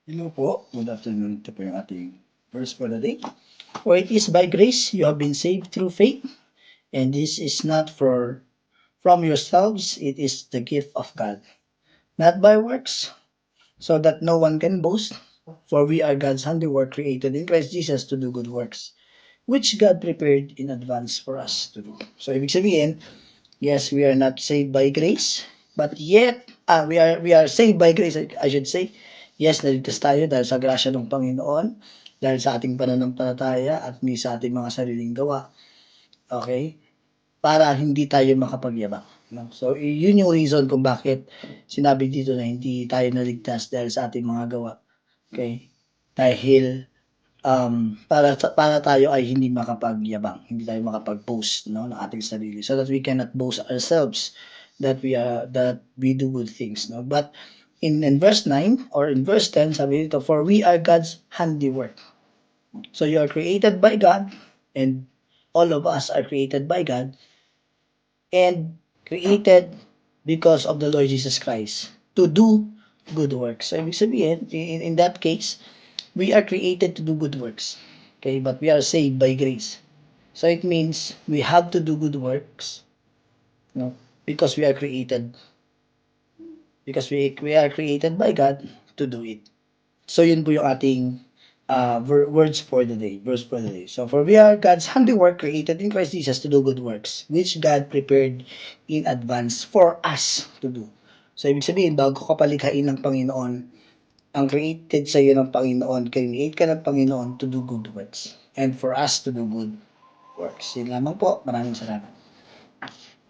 Hello po. Good afternoon. Ito po yung ating verse for the day. For it is by grace you have been saved through faith, and this is not from yourselves, it is the gift of God, not by works, so that no one can boast. For we are God's handiwork created in Christ Jesus to do good works, which God prepared in advance for us to do. So ibig sabihin, yes, we are not saved by grace, but yet, we are saved by grace, I should say. Yes, naligtas tayo dahil sa grasya ng Panginoon, dahil sa ating pananampalataya at hindi sa ating mga sariling gawa. Okay? Para hindi tayo makapagyabang. No? So, yun yung reason kung bakit sinabi dito na hindi tayo naligtas dahil sa ating mga gawa. Okay? Dahil para tayo ay hindi makapagyabang, hindi tayo makapag-boast, no, ng ating sarili, so that we cannot boast ourselves that we do good things, no. But in verse 9 or in verse 10, sabi dito, for we are God's handiwork. So you are created by God, and all of us are created by God, and created because of the Lord Jesus Christ to do good works. So ibig sabihin, in that case, we are created to do good works. Okay, but we are saved by grace. So it means we have to do good works, no? Because we are created, we are created by God to do it. So yun po yung ating words for the day, verse for the day. So for we are God's handiwork created in Christ Jesus to do good works, which God prepared in advance for us to do. So ibig sabihin, bago ka palikhain ng Panginoon, ang created sa iyo ng Panginoon, create ka ng Panginoon to do good works and for us to do good works. Yun lamang po. Maraming salamat.